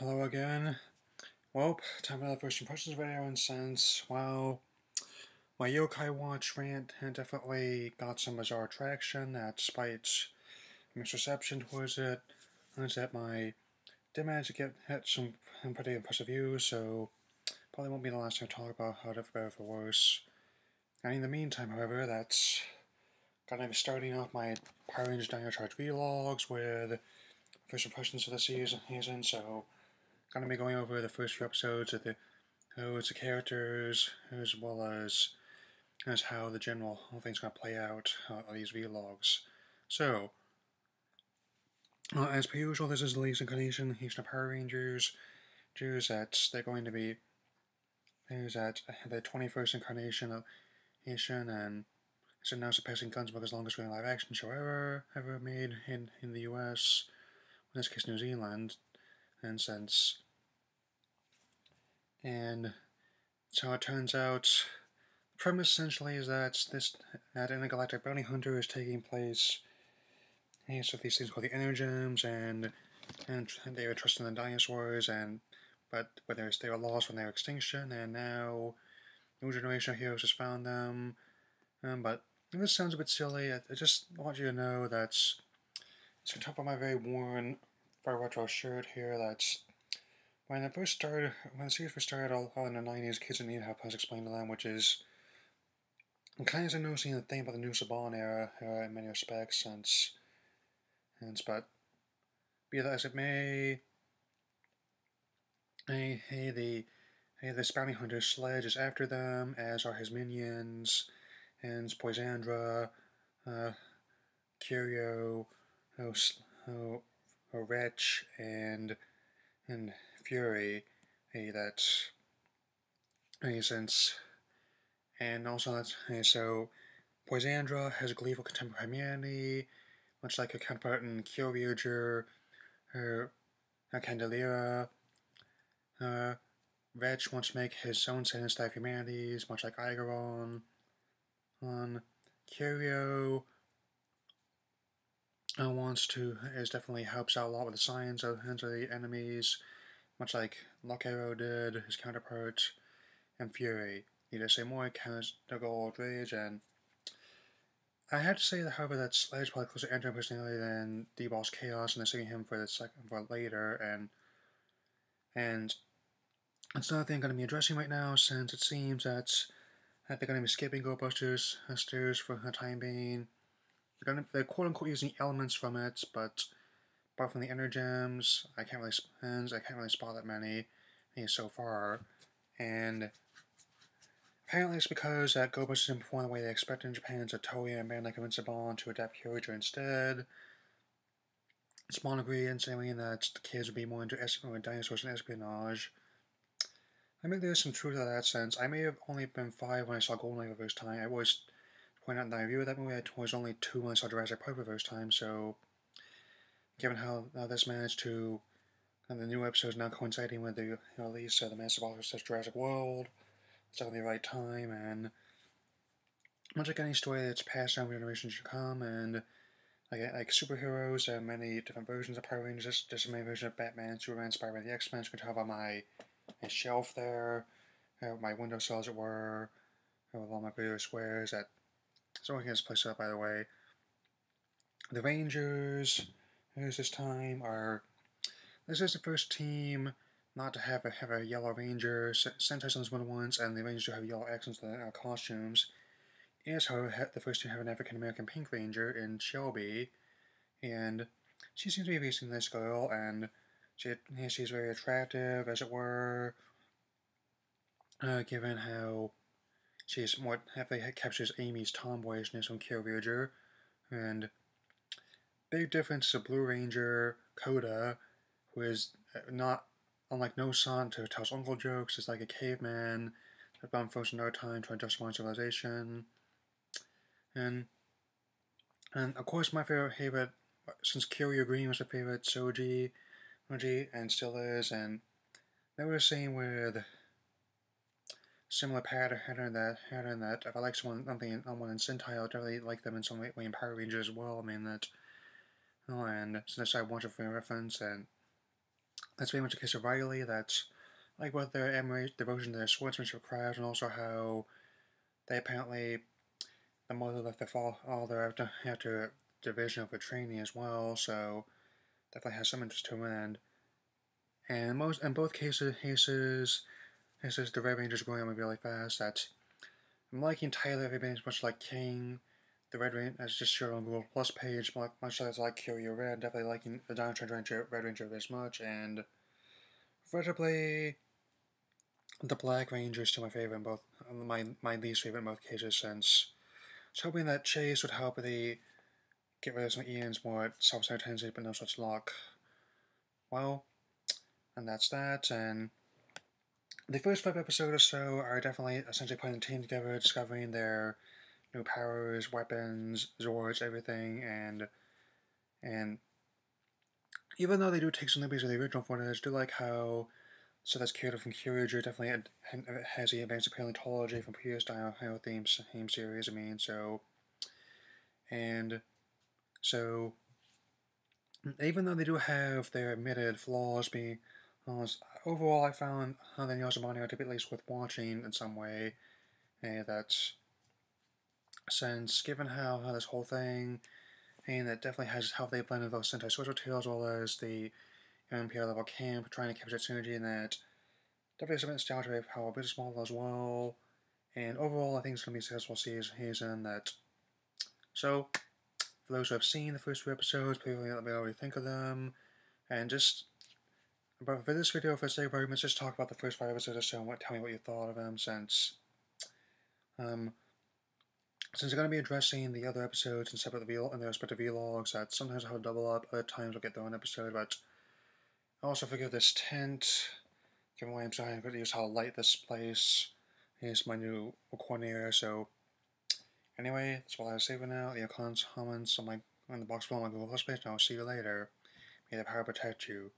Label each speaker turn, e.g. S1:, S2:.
S1: Hello again. Well, time for the first impressions video, and since, well, my Yokai Watch rant had definitely got some bizarre traction, that despite mixed reception towards it, that my did manage to hit some pretty impressive views, so probably won't be the last time I talk about how to better for worse. And in the meantime, however, that's gonna be starting off my Power Rangers Dino Charge vlogs with first impressions of the season, so gonna be going over the first few episodes of the characters, as well as how the general whole thing's gonna play out on these vlogs. So, as per usual, this is the latest incarnation of Power Rangers. That they're going to be at the 21st incarnation of Nation, and it's now surpassing Gunsmoke's longest running live action show ever made in the US, in this case New Zealand, and since. And so it turns out, the premise essentially is that that intergalactic bounty hunter is taking place. And so these things called the energems, and they were trusting the dinosaurs, but they were lost when they were extinction, and now new generation of heroes has found them. But this sounds a bit silly. I just want you to know that it's on top of my very worn, very retro shirt here. That's when the series first started all in the 90s, kids didn't need help us explain to them, which is kind of noticing the thing about the new Saban era in many respects, but be that as it may, this bounty hunter Sledge is after them, as are his minions, and Poisandra, Curio, Wretch, and Fury. That's since, and also that's so Poisandra has a gleeful contempt for humanity, much like her counterpart in Kyoryuger, her Candelera. Wretch wants to make his own sentence of humanities, much like Igaron. Curio definitely helps out a lot with the science of the enemies, much like Lockero did, his counterpart, and Fury. He does say more counts the gold rage, and I have to say, however, that Sledge probably closer to entering personality than D-Boss Chaos, and they're saving him for later, and it's another thing I'm going to be addressing right now, since it seems that they're going to be skipping Go-Busters for the time being. They're quote-unquote using elements from it, but apart from the energems, I can't really spot that many so far, and apparently it's because Go-Busters didn't perform the way they expected in Japan, so Toei and band like Invincible to adapt Kyoryuger instead. Small ingredients saying that the kids would be more into dinosaurs and espionage. I mean, there's some truth to that sense. I may have only been 5 when I saw Goldeneye for the first time. I always point out in the review of that movie I was only 2 when I saw Jurassic Park for the first time, so given how this managed to, and the new episode is now coinciding with the release of the Massive Officer's Jurassic World, it's definitely the right time, and much like any story that's passed down generations to come, and like superheroes, there are many different versions of Power Rangers. There's many versions of Batman, Superman, Spider-Man, the X-Men. You can tell about my shelf there, my windowsill as it were, with all my various squares. So I can just place it up, by the way. The Rangers, this is the first team not to have a yellow Ranger. Sentai's one of the ones, and the Rangers do have yellow accents in their costumes. Is, however, the first team have an African-American Pink Ranger in Shelby, and she seems to be a very nice girl, and she's very attractive, as it were, given how she's more heavily captures Amy's tomboyishness on Kyoryuger, and big difference of Blue Ranger Coda, who is not unlike No-san, who tells uncle jokes, is like a caveman that bound frozen no time to adjust modern civilization. And of course, my favorite, since Kyoryu Green was my favorite Soji, and still is, and they were saying with similar pattern that if I like someone in Sentai, I'll definitely like them in some way in Power Rangers as well. I mean that, and since I watched it for reference, and That's very much the case of Riley. That's like what their devotion to their swordsmanship craft, and also how they apparently the mother left their father after division of her training as well. So definitely has some interest to it. And in both cases, the Red Ranger's going on really fast. That I'm liking Tyler everybody's much like King. The Red Ranger, as just showed on Google Plus page, much as like Kyoryuger, definitely liking the Dino Charge Red Ranger as much, and regrettably, the Black Ranger is still my favorite in both, my least favorite in both cases, since I was hoping that Chase would help the get rid of some Ian's more self-centered tendencies, but no such luck. Well, and that's that, and the first 5 episodes or so are definitely essentially putting the team together, discovering their new powers, weapons, Zords, everything, and even though they do take some liberties with the original footage, I do like how so that's created from Kyoryuger, definitely has the advanced paleontology from previous Dino theme series. And so even though they do have their admitted flaws, overall I found how the Yozumani are to be at least worth watching in some way. And that's since given how this whole thing, and that definitely has how they blended those Sentai social tales as well as the MMPR level camp, trying to capture synergy, and that definitely some nostalgia of how a business model as well. And overall, I think it's going to be a successful season. So, for those who have seen the first 2 episodes, please let me know what you think of them. And but for this video, for the sake of arguments, just talk about the first 5 episodes or so and tell me what you thought of them, since I'm going to be addressing the other episodes in their respective vlogs, that sometimes I'll double up, other times I'll get their own episode, but I also forgive this tent, given why I'm trying to use how light this place is, my new recording area. So anyway, that's all I have to say for now. Leave comments on the box below on my Google Plus page, and I'll see you later. May the power protect you.